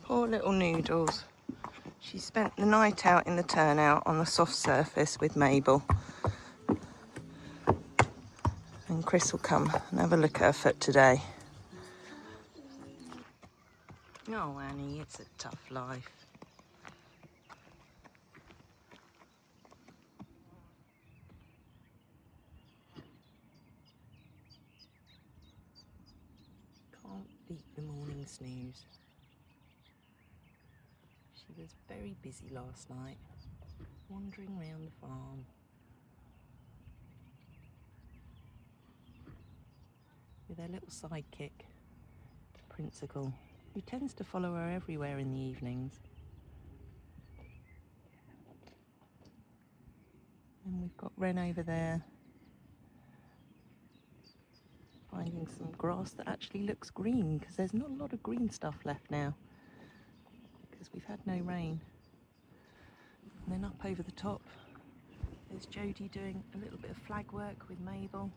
Poor little Noodles. She spent the night out in the turnout on the soft surface with Mabel. And Chris will come and have a look at her foot today. Oh, Annie, it's a tough life. Can't beat the morning snooze. She was very busy last night, wandering around the farm. With her little sidekick, Principal, who tends to follow her everywhere in the evenings. And we've got Ren over there, finding some grass that actually looks green, because there's not a lot of green stuff left now, because we've had no rain. And then up over the top, there's Jodie doing a little bit of flag work with Mabel.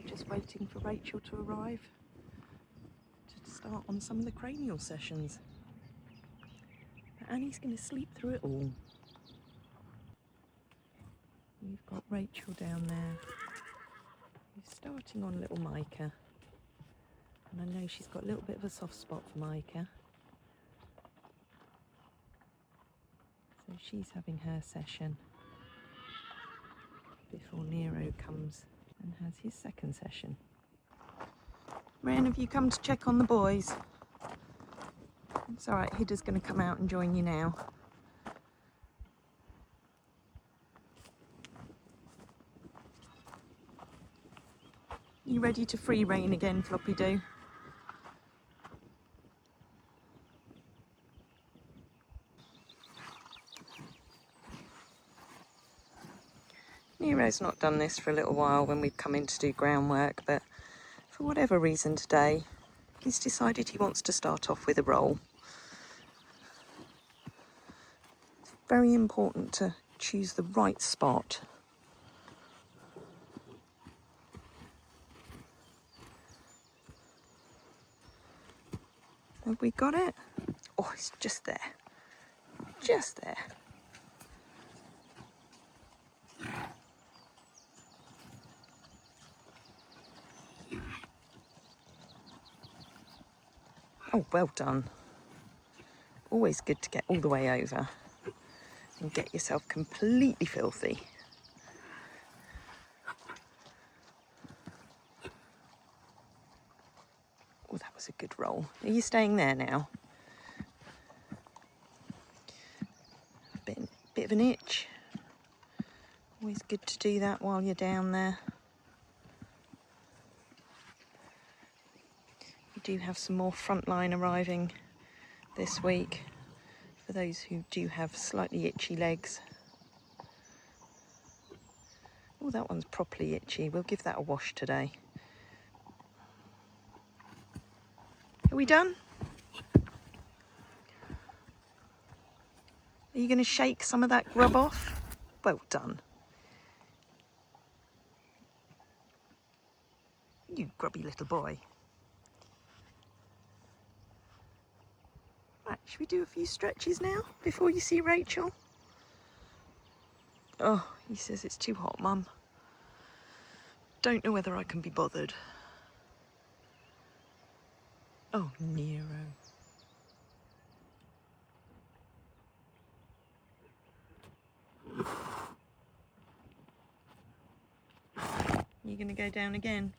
Just waiting for Rachel to arrive to start on some of the cranial sessions. But Annie's going to sleep through it all. You've got Rachel down there, who's starting on little Maaike. And I know she's got a little bit of a soft spot for Maaike. So she's having her session before Nero comes and has his second session. Ren, have you come to check on the boys? It's all right, Hida's going to come out and join you now. You ready to free rein again, Floppy Doo? Nero's not done this for a little while when we've come in to do groundwork, but for whatever reason today, he's decided he wants to start off with a roll. It's very important to choose the right spot. Have we got it? Oh, it's just there. Just there. Oh, well done. Always good to get all the way over and get yourself completely filthy. Oh, that was a good roll. Are you staying there now? Bit of an itch. Always good to do that while you're down there. We do have some more frontline arriving this week for those who do have slightly itchy legs. Oh, that one's properly itchy. We'll give that a wash today. Are we done? Are you going to shake some of that grub off? Well done. You grubby little boy. Right, should we do a few stretches now before you see Rachel? Oh, he says it's too hot, Mum. Don't know whether I can be bothered. Oh, Nero. You gonna go down again?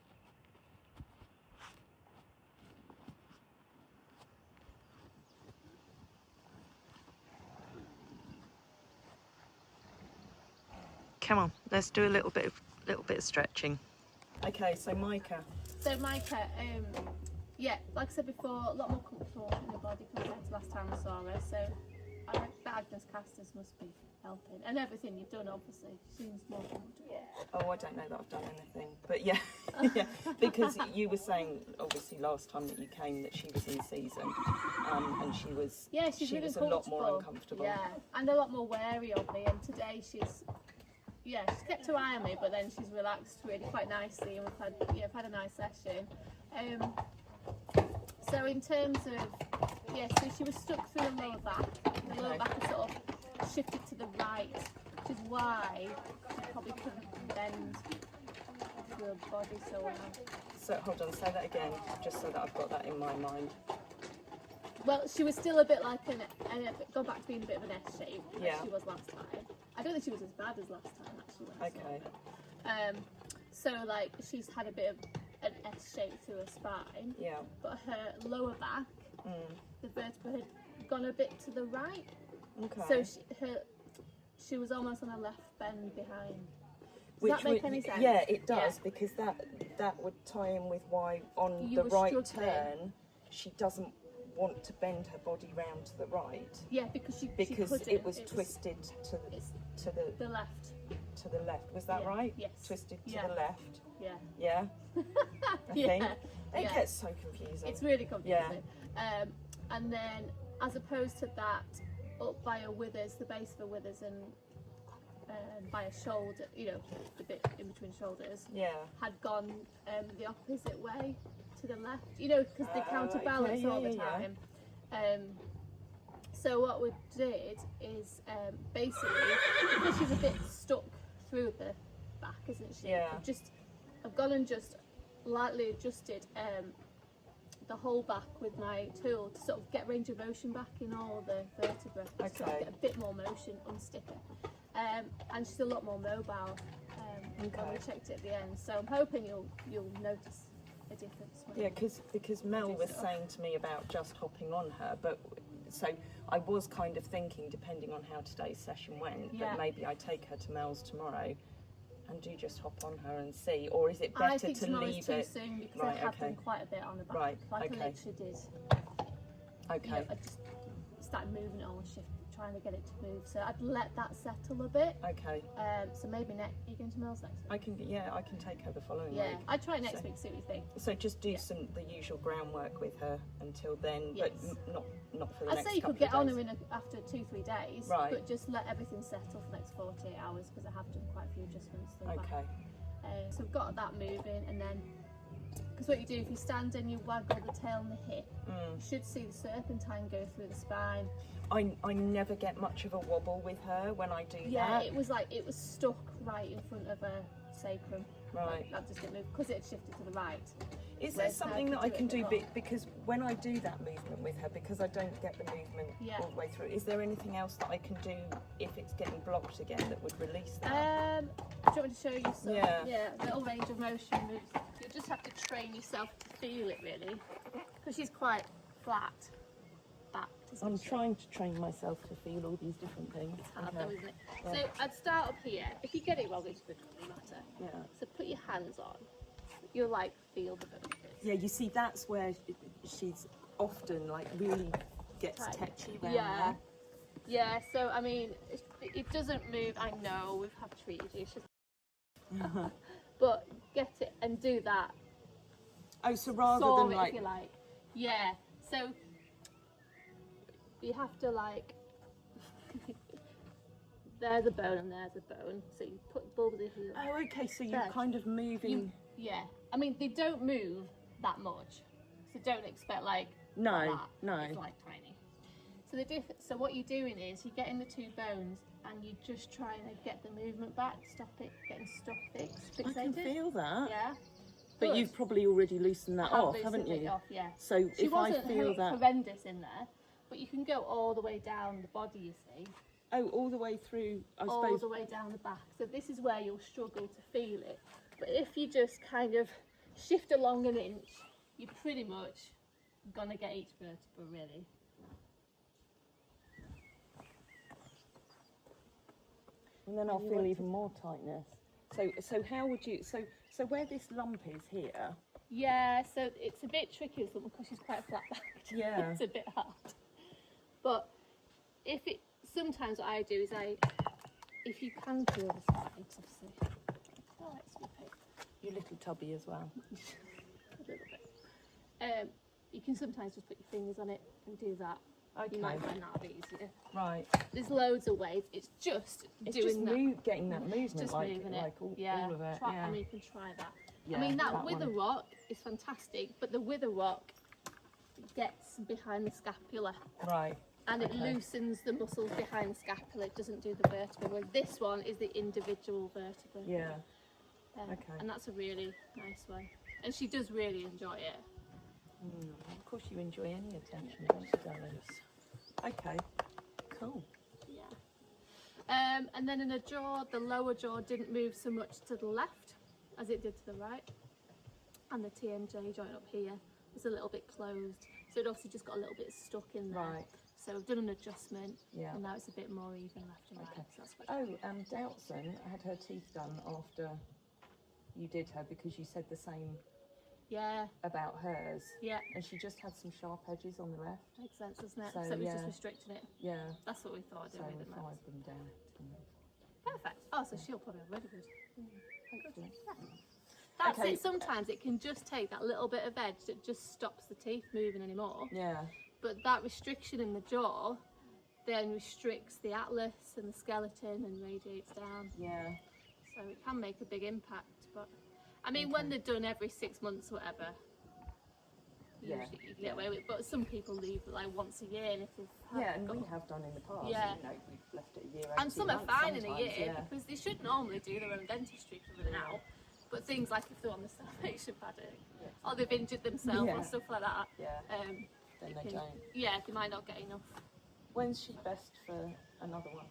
Come on, let's do a little bit of stretching. Okay, so Maaike. So Maaike, yeah, like I said before, a lot more comfortable in her body compared to last time I saw her. So I reckon the Agnes casters must be helping, and everything you've done obviously seems more comfortable. Yeah. Oh, I don't know that I've done anything, but yeah, yeah. Because you were saying obviously last time that you came that she was in season, and she was. Yeah, she really was a lot more uncomfortable. Yeah, and a lot more wary of me. And today she's yeah, she's kept her eye on me, but then she's relaxed really quite nicely, and we've had a nice session. So in terms of, so she was stuck through the lower back. The lower back had sort of shifted to the right, which is why she probably couldn't bend her body so well. So hold on, say that again, just so that I've got that in my mind. Well, she was still a bit like gone back to being a bit of an S shape as she was last time. I don't think she was as bad as last time actually. When I saw her. So like she's had a bit of an S shape through her spine. Yeah. But her lower back, the vertebra had gone a bit to the right. Okay. So she was almost on a left bend behind. Does that make any sense? Yeah, it does, because that would tie in with why on the right turn she doesn't want to bend her body round to the right. Yeah, because it was twisted to the left. To the left, was that right? Yes. Twisted to the left. Yeah. Yeah. I think it gets so confusing. It's really confusing. Yeah. And then as opposed to that, up by her withers, the base of her withers, and by her shoulder, the bit in between shoulders, had gone the opposite way to the left, because they counterbalance all the time. So what we did is basically, because she's a bit stuck through the back, isn't she? Yeah. I've gone and just lightly adjusted the whole back with my tool to sort of get range of motion back in all the vertebrae, to sort of get a bit more motion, unstick her. And she's a lot more mobile when we checked it at the end. So I'm hoping you'll notice a difference. Because Mel was saying to me about just hopping on her, but so I was kind of thinking, depending on how today's session went, that maybe I take her to Mel's tomorrow and do just hop on her and see, or is it better to leave it? I think tomorrow's too soon, because I have done quite a bit on the back. Right. I literally did. Okay. I just started moving it on, trying to get it to move. So I'd let that settle a bit. Okay. So maybe are you going to Mel's next week? I can take her the following week. I'd try next week, see what you think. So just do the usual groundwork with her until then, but not for the next couple of days. I'd say you could get on her after 2-3 days, but just let everything settle for the next 48 hours, because I have done quite a few adjustments. Okay. So we've got that moving, and then, because what you do, if you stand and you waggle the tail and the hip, you should see the serpentine go through the spine. I never get much of a wobble with her when I do that. Yeah, it was stuck right in front of her sacrum. Right. That just didn't move because it had shifted to the right. Is there something that I can do, because when I do that movement with her, because I don't get the movement all the way through, is there anything else that I can do if it's getting blocked again that would release that? Do you want me to show you some? Yeah, little range of motion moves. You just have to train yourself to feel it, really, because she's quite flat backed. I'm trying to train myself to feel all these different things. It's hard though, isn't it? Yeah. So I'd start up here. If you get it wrong, it's good, doesn't matter. Yeah. So put your hands on. You'll feel the bones. Yeah, you see, that's where she's often really gets tetchy around there. Yeah, so I mean, it doesn't move. I know we have treated you, but get it and do that. Oh, so rather than if you like. Yeah, so you have to there's a bone and there's a bone, so you put the bulbs if you. Oh, okay, so you're kind of moving. Yeah, I mean, they don't move that much, so don't expect no. It's tiny. So so what you're doing is you're getting the two bones and you're just trying to get the movement back, stop it getting stuck fixated. I can feel that. Yeah. But you've probably already loosened that off, haven't you? It off, yeah. So if I feel that horrendous in there, but you can go all the way down the body, you see. Oh, all the way through, I suppose. All the way down the back. So this is where you'll struggle to feel it. But if you just kind of shift along an inch, you're pretty much gonna get each vertebra, really. And then I'll feel even more tightness. So how would you, so where this lump is here? Yeah, so it's a bit tricky because she's quite flat backed. Yeah. It's a bit hard. But sometimes what I do is if you can feel the spine, obviously. Oh, let's rip it. You're a little tubby as well. A little bit. You can sometimes just put your fingers on it and do that. Okay. You might find that a bit easier. Right. There's loads of ways. It's just It's doing just that. getting that movement, Just like, moving it. like all of it. Try, yeah. I mean, you can try that. Yeah, I mean, that wither one. rock is fantastic, but the wither rock gets behind the scapula. Right. And it Okay. loosens the muscles behind the scapula. It doesn't do the vertebra. Whereas this one is the individual vertebra. Yeah. Okay. And that's a really nice one. And she does really enjoy it. Of course you enjoy any attention, don't you, darling? Okay. Cool. Yeah. And then in the jaw, the lower jaw didn't move so much to the left as it did to the right. And the TMJ joint up here was a little bit closed. So it obviously just got a little bit stuck in there. Right. So we've done an adjustment. Yeah. And now it's a bit more even left and right. Okay. So that's quite Doubtson had her teeth done after you did her because you said the same Yeah. about hers. Yeah. And she just had some sharp edges on the left. Makes sense, doesn't it? So, So it was yeah. just restricting it. Yeah. That's what we thought I'd do So with we it. fired them down. Perfect. Oh, so she'll probably have really good. Hopefully. That's Okay. it. Sometimes it can just take that little bit of edge that just stops the teeth moving anymore. Yeah. But that restriction in the jaw then restricts the atlas and the skeleton and radiates down. Yeah. So it can make a big impact. But I mean, when they're done every 6 months or whatever, Yeah. usually you can get away with it. But some people leave like once a year, and if they've Yeah, and we have done in the past. Yeah. You know, we've left it a year. and some are 18 months fine in a sometimes, year Yeah. because they should normally do their own dentistry for them now. But things like if they're on the salvation paddock or they've injured themselves Yeah. or stuff like that, Yeah. um, Then they they can- don't. yeah, they might not get enough. When's she best for another one?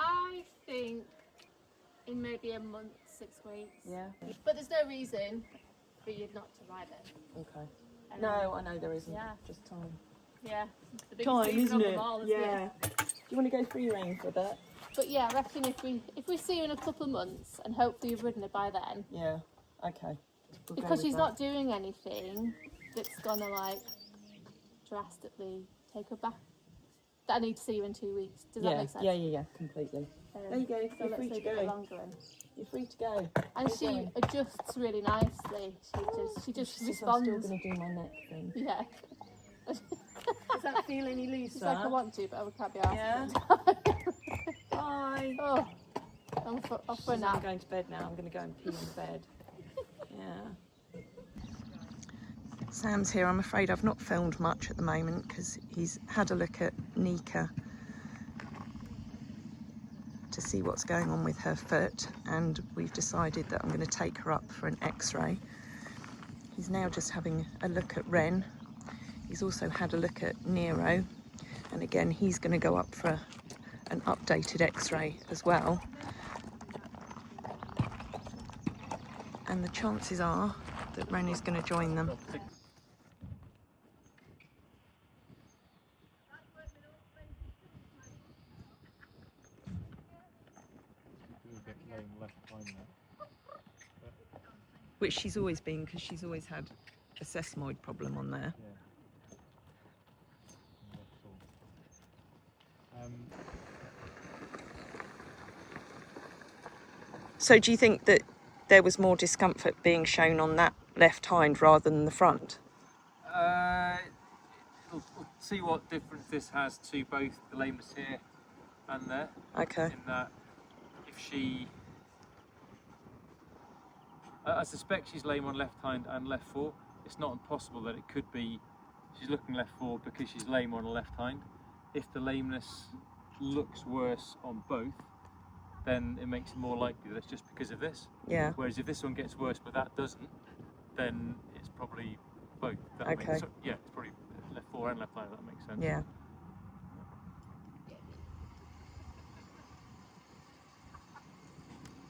I think in maybe a month, 6 weeks. Yeah. But there's no reason for you not to ride it. Okay. And, No, I know there isn't. Yeah. Just time. Yeah. It's the biggest reason of them all, isn't it? Do you want to go free rein for a bit? But yeah, I reckon if we see her in a couple of months and hopefully you've ridden her by then, Yeah. Okay. We'll go because with she's that. not doing anything that's gonna like drastically take her back. That I need to see her in 2 weeks. Does that make sense? Yeah. Completely. There you go. So You're let's free to leave it a go. bit longer in. You're free to go. And Keep she going. adjusts really nicely. She just She says, responds. I'm still going to do my neck thing. Yeah. Does that feel any looser? She's like, I want to, but I can't be asked. Yeah. Bye. Oh, I'm off for a I'm nap. going to bed now. I'm going to go and pee in bed. Yeah. Sam's here. I'm afraid I've not filmed much at the moment because he's had a look at Nika to see what's going on with her foot, and we've decided that I'm going to take her up for an x-ray. He's now just having a look at Ren. He's also had a look at Nero, and again he's going to go up for an updated x-ray as well. And the chances are that Ren is going to join them. Which she's always been, because she's always had a sesamoid problem on there. So do you think that there was more discomfort being shown on that left hind rather than the front? We'll see what difference this has to both the lameness here and there. Okay. In that, if she, I suspect she's lame on left hind and left fore. It's not impossible that it could be she's looking left fore because she's lame on a left hind. If the lameness looks worse on both, then it makes it more likely that it's just because of this. Yeah. Whereas if this one gets worse but that doesn't, then it's probably both. That Okay. makes, so, yeah, it's probably left fore and left hind. That makes sense. Yeah.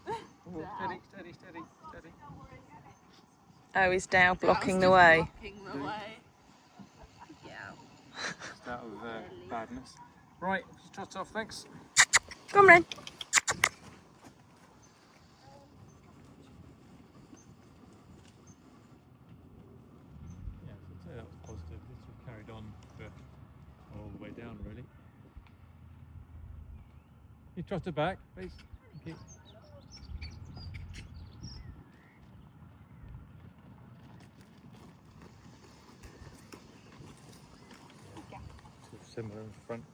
Steady, steady, steady, steady. Oh, is Dow blocking the way? Blocking the way. Yeah. Just out of badness. Right, just trot off, thanks. Come on, Ren. Yeah, so I'd say that was positive. This was carried on for all the way down, really. You trot her back, please. Thank you. similar in front.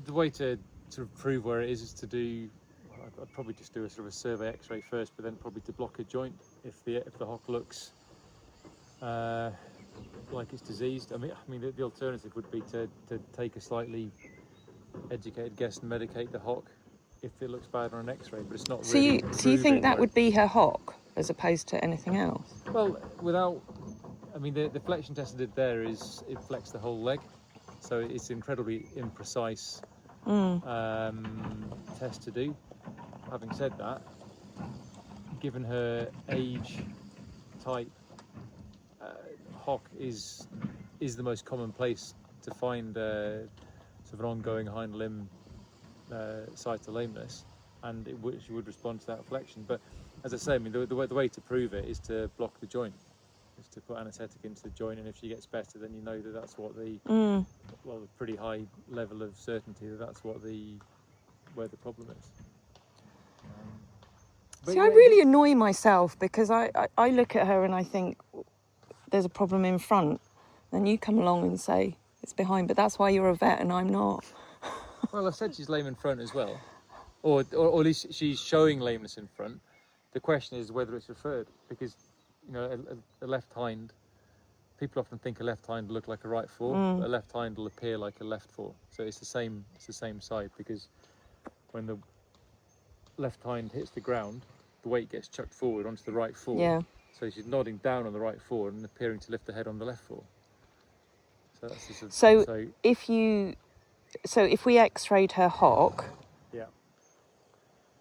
The way to sort of prove where it is to do. I'd probably just do a sort of a survey X-ray first, but then probably to block a joint if the hock looks like it's diseased. I mean, the alternative would be to take a slightly educated guess and medicate the hock if it looks bad on an X-ray, but it's not So really. so you think that where- would be her hock as opposed to anything else? Well, without. I mean, the flexion test I did there is it flexed the whole leg, so it's incredibly imprecise test to do. Having said that, given her age, type, hock is the most common place to find sort of an ongoing hind limb side to lameness, and she would respond to that flexion. But as I say, I mean, the way to prove it is to block the joint, is to put anaesthetic into the joint, and if she gets better, then you know that that's what the well, a pretty high level of certainty that that's what where the problem is. But See, I really annoy myself because I look at her and I think there's a problem in front. Then you come along and say it's behind, but that's why you're a vet and I'm not. Well, I said she's lame in front as well, or at least she's showing lameness in front. The question is whether it's referred, because you know a left hind. People often think a left hind will look like a right fore, but a left hind will appear like a left fore. So it's the same side, because when the left hind hits the ground, the weight gets chucked forward onto the right fore. Yeah. So she's nodding down on the right fore and appearing to lift the head on the left fore. So that's just So if we X-rayed her hock, yeah.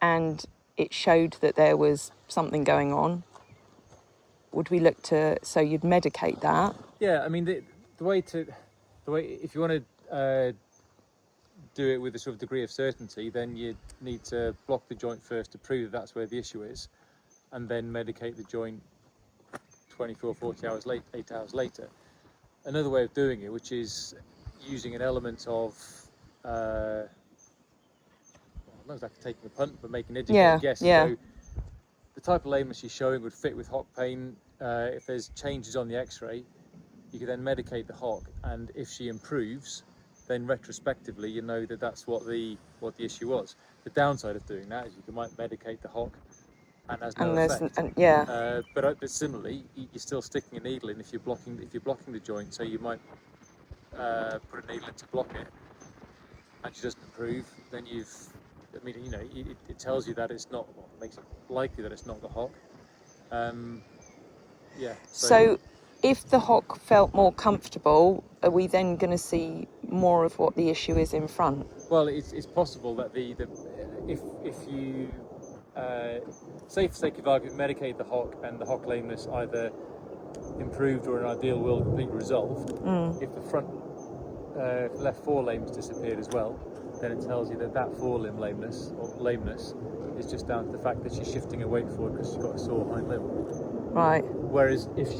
and it showed that there was something going on, would we look to? So you'd medicate that? Yeah, I mean the way if you want to do it with a sort of degree of certainty, then you need to block the joint first to prove that that's where the issue is, and then medicate the joint 24, 40 hours late, 8 hours later. Another way of doing it, which is using an element of not exactly taking a punt, but making an educated guess. Yeah. So the type of lameness she's showing would fit with hock pain. If there's changes on the X-ray, you could then medicate the hock, and if she improves, then retrospectively you know that that's what the issue was. The downside of doing that is you might medicate the hock and has no effect. But similarly, you're still sticking a needle in if you're blocking the joint. So you might put a needle in to block it, and she doesn't improve. Then it tells you that it's not. Well, it makes it likely that it's not the hock. So if the hock felt more comfortable, are we then going to see more of what the issue is in front? Well, it's possible that if you say for sake of argument medicate the hock and the hock lameness either improved or in an ideal world completely resolved, if the front left fore lameness disappeared as well, then it tells you that forelimb lameness is just down to the fact that she's shifting her weight forward because she's got a sore hind limb. Right. Whereas if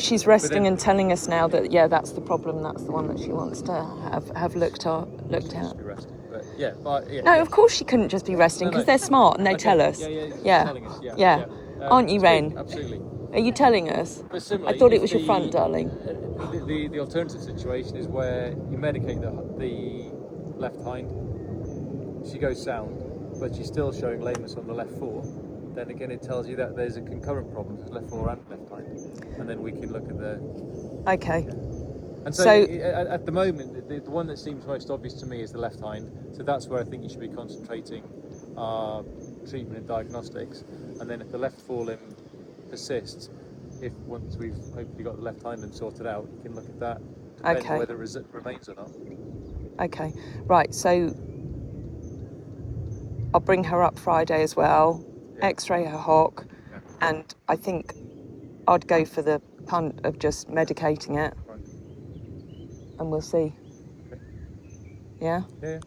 she's resting and telling us now that that's the problem, that's the one that she wants to have looked at. Resting. But no, of course she couldn't just be resting because they're smart and they tell us. Yeah. Telling us, Aren't you, Ren? Absolutely. Are you telling us? But similarly, I thought it was your front, darling. The alternative situation is where you medicate the left hind, she goes sound, but she's still showing lameness on the left fore. Then again, it tells you that there's a concurrent problem, there's left fore and left hind, and then we can look at the. Okay. And so at the moment, the one that seems most obvious to me is the left hind. So that's where I think you should be concentrating our treatment and diagnostics. And then if the left forelimb persists, once we've hopefully got the left hind limb sorted out, you can look at that, depending on whether it remains or not. Okay, right. So I'll bring her up Friday as well, X-ray her hock, and I think I'd go for the punt of just medicating it. And we'll see. Okay. Yeah? Yeah.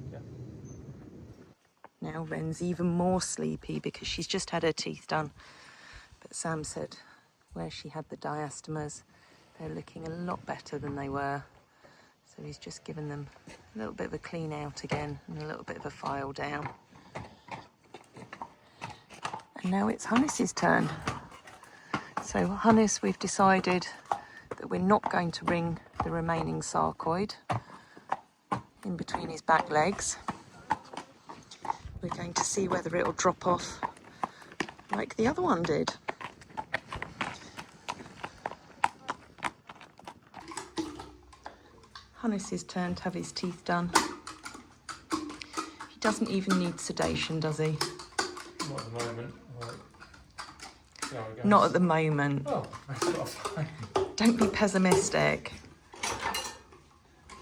Now Ren's even more sleepy because she's just had her teeth done. But Sam said where she had the diastemas, they're looking a lot better than they were. So he's just given them a little bit of a clean out again and a little bit of a file down. And now it's Hannes's turn. So Hannes, we've decided that that we're not going to ring the remaining sarcoid in between his back legs. We're going to see whether it'll drop off like the other one did. Hannes's turn to have his teeth done. He doesn't even need sedation, does he? Not at the moment. Not at the moment. Oh, that's not fine. Don't be pessimistic.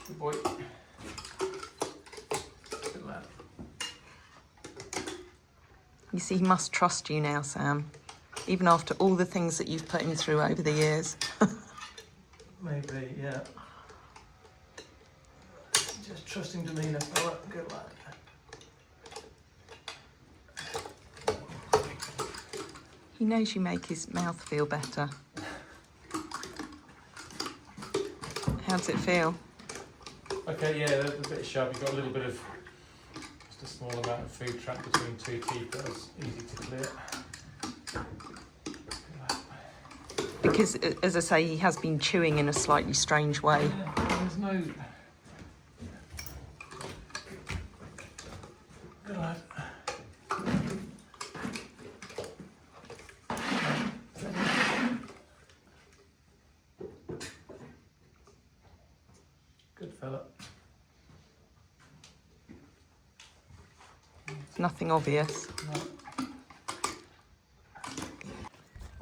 Good boy. Good lad. You see, he must trust you now, Sam. Even after all the things that you've put him through over the years. Maybe, yeah. Just trusting demeanour, fella. Good lad. He knows you make his mouth feel better. How does it feel? Okay, yeah, they're a bit sharp. You've got a little bit of, just a small amount of food trapped between two teeth, but it's easy to clear. Because, as I say, he has been chewing in a slightly strange way. Yeah, there's no... Good lad. Good fella. Nothing obvious. No.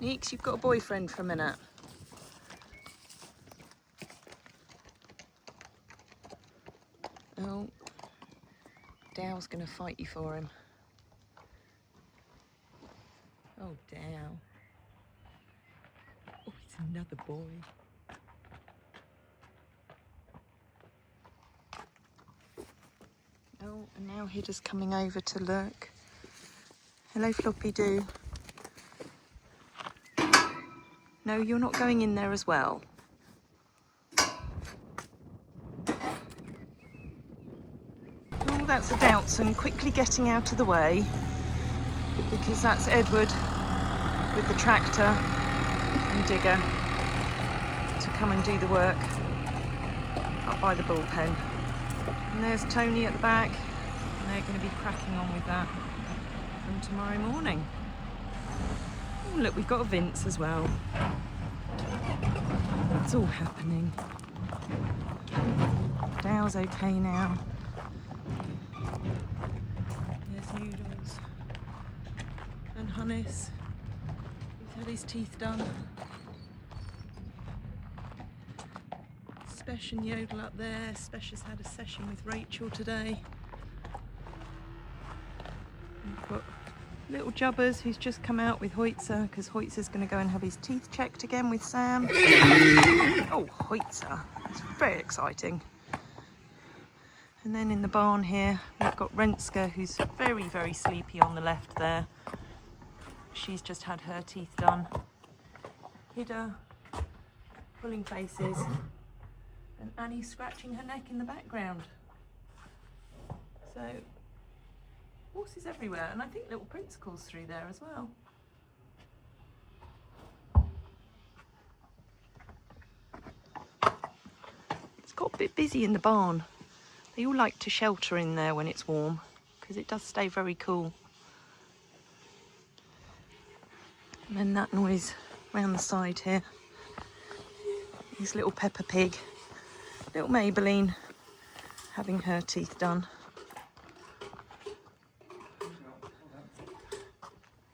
Neeks, you've got a boyfriend for a minute. Oh, Dow's going to fight you for him. Oh, Dow. Oh, it's another boy. Oh, and now Hidda's coming over to look. Hello, Floppy Doo. No, you're not going in there as well. Oh, that's a Doubtson quickly getting out of the way, because that's Edward with the tractor and digger to come and do the work up by the bullpen. And there's Tony at the back, and they're going to be cracking on with that from tomorrow morning. Oh, look, we've got a Vince as well. It's all happening. Dow's okay now. There's Noodles. And Hannes. He's had his teeth done. Spesh and Yodel up there. Spesh has had a session with Rachel today. We've got little Jubbers who's just come out with Hoitzer, because Hoitzer's going to go and have his teeth checked again with Sam. Oh, Hoitzer. It's very exciting. And then in the barn here, we've got Renske, who's very, very sleepy on the left there. She's just had her teeth done. Hidda pulling faces. And Annie scratching her neck in the background. So, horses everywhere, and I think little Princecle's through there as well. It's got a bit busy in the barn. They all like to shelter in there when it's warm, because it does stay very cool. And then that noise round the side here. This little Peppa Pig. Little Maybelline having her teeth done.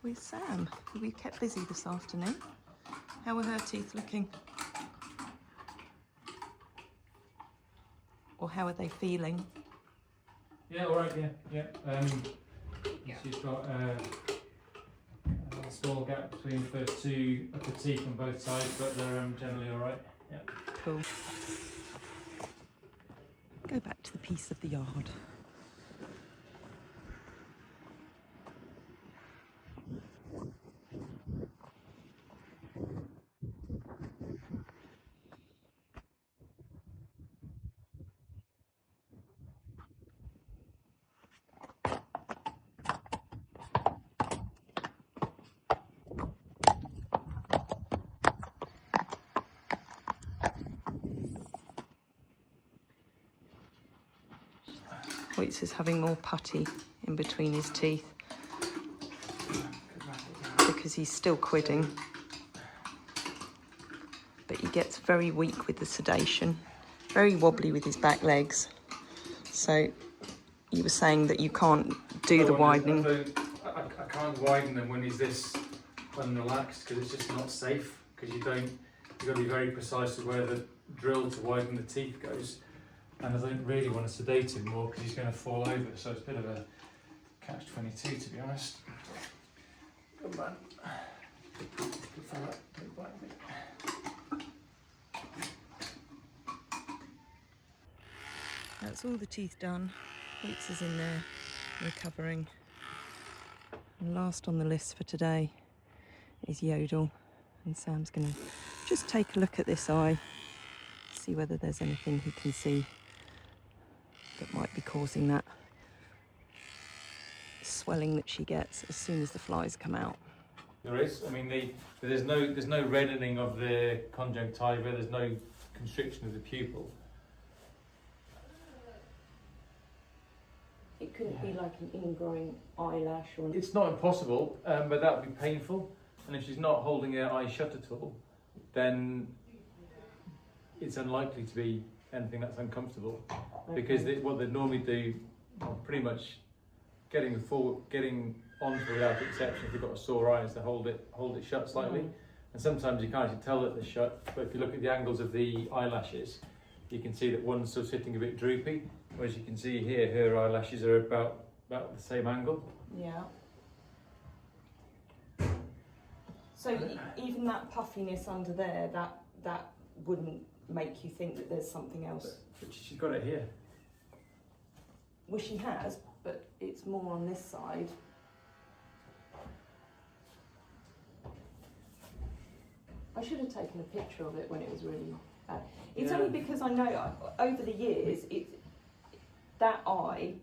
With Sam, who we kept busy this afternoon. How were her teeth looking? Or how are they feeling? Yeah, all right, yeah. She's got a small gap between the first two upper teeth on both sides, but they're generally all right. Yeah. Cool. Go back to the piece of the yard. Hoyts is having more putty in between his teeth because he's still quidding. But he gets very weak with the sedation, very wobbly with his back legs. So you were saying that you can't do the widening. I can't widen them when he's this unrelaxed because it's just not safe. Because you've got to be very precise with where the drill to widen the teeth goes. And I don't really want to sedate him more because he's going to fall over. So it's a bit of a catch-22, to be honest. Good man. Good fella. Good bite, mate. That's all the teeth done. Hoyts is in there recovering. And last on the list for today is Yodel. And Sam's going to just take a look at this eye, see whether there's anything he can see that might be causing that swelling that she gets as soon as the flies come out. There is. I mean, there's no reddening of the conjunctiva. There's no constriction of the pupil. It couldn't be like an ingrowing eyelash or... It's not impossible, but that would be painful. And if she's not holding her eye shut at all, then it's unlikely to be anything that's uncomfortable. Okay. Because what they normally do, pretty much getting on for without exception, if you've got a sore eye, is to hold it shut slightly. And sometimes you can't actually tell that they're shut, but if you look at the angles of the eyelashes, you can see that one's sort of sitting a bit droopy. Whereas you can see here, her eyelashes are about the same angle. Yeah. So even that puffiness under there, that wouldn't make you think that there's something else? But she's got it here. Well, she has, but it's more on this side. I should have taken a picture of it when it was really bad. It's only because I know over the years, that eye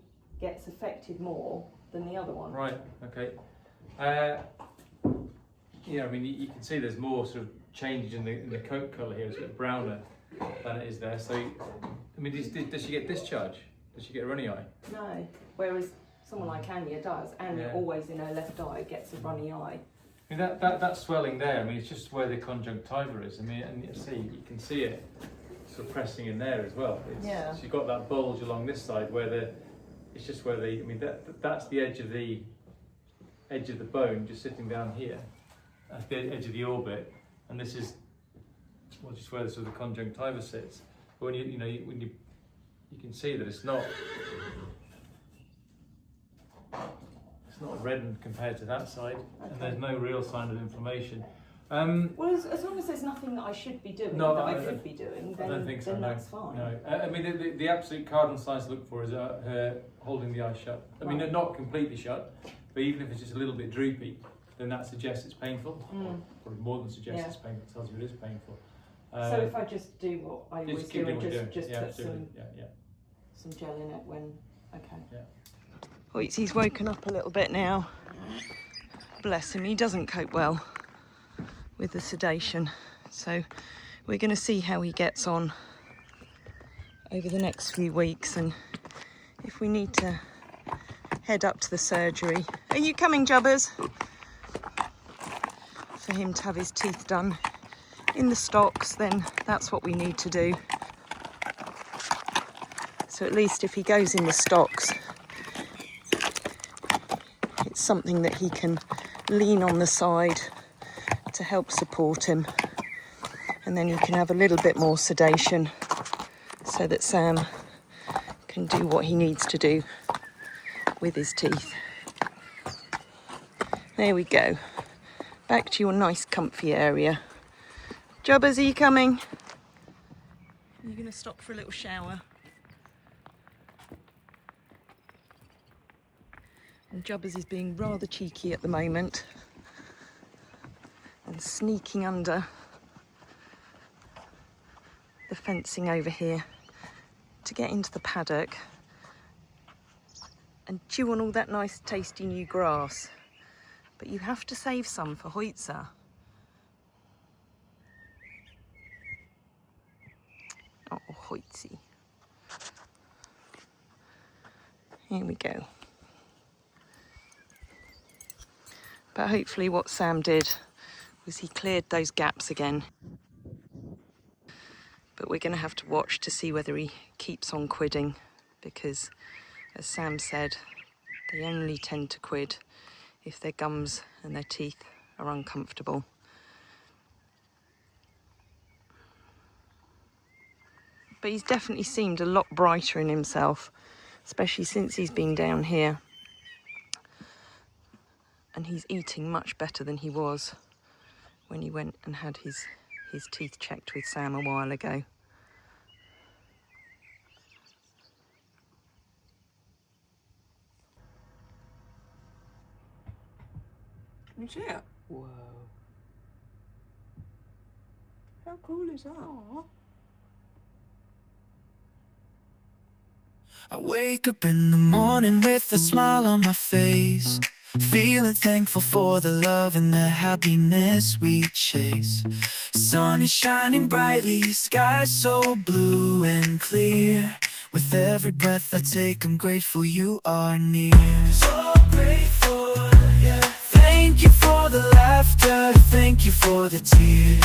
gets affected more than the other one. Right, okay. Yeah, I mean, you can see there's more sort of change in the coat colour here. It's a bit browner than it is there. So, I mean, does she get discharge? Does she get a runny eye? No. Whereas someone like Anya does. Anya always in her left eye gets a runny eye. I mean, that swelling there, I mean, it's just where the conjunctiva is. I mean, and you can see it sort of pressing in there as well. She's got that bulge along this side where it's just where I mean, that's the edge of the bone just sitting down here. At the edge of the orbit, and this is just where the sort of the conjunctiva sits. But when you can see that it's not reddened compared to that side, and there's no real sign of inflammation. Well, as long as there's nothing that I should be doing, I could be doing, then, I don't think so, then no. that's fine. No, I mean the absolute cardinal signs to look for is her holding the eye shut. I mean, not completely shut, but even if it's just a little bit droopy, then that suggests it's painful. Probably more than suggests it's painful. It tells you it is painful. So if I just do what I always do and just put some gel in it when, okay. Yeah. He's woken up a little bit now. Bless him, he doesn't cope well with the sedation. So we're going to see how he gets on over the next few weeks, and if we need to head up to the surgery. Are you coming, Jubbers? For him to have his teeth done in the stocks, then that's what we need to do. So at least if he goes in the stocks, it's something that he can lean on the side to help support him, and then he can have a little bit more sedation so that Sam can do what he needs to do with his teeth. There we go. Back to your nice comfy area. Jubbers, are you coming? You're going to stop for a little shower. And Jubbers is being rather cheeky at the moment and sneaking under the fencing over here to get into the paddock and chew on all that nice tasty new grass. But you have to save some for Hoytza. Oh, Hoytzy. Here we go. But hopefully what Sam did was he cleared those gaps again. But we're going to have to watch to see whether he keeps on quidding, because as Sam said, they only tend to quid if their gums and their teeth are uncomfortable. But he's definitely seemed a lot brighter in himself, especially since he's been down here. And he's eating much better than he was when he went and had his teeth checked with Sam a while ago. Can you see it? Whoa. How cool is that? I wake up in the morning with a smile on my face, feeling thankful for the love and the happiness we chase. Sun is shining brightly, sky so blue and clear. With every breath I take, I'm grateful you are near. So grateful, yeah. Thank you for the laughter, thank you for the tears.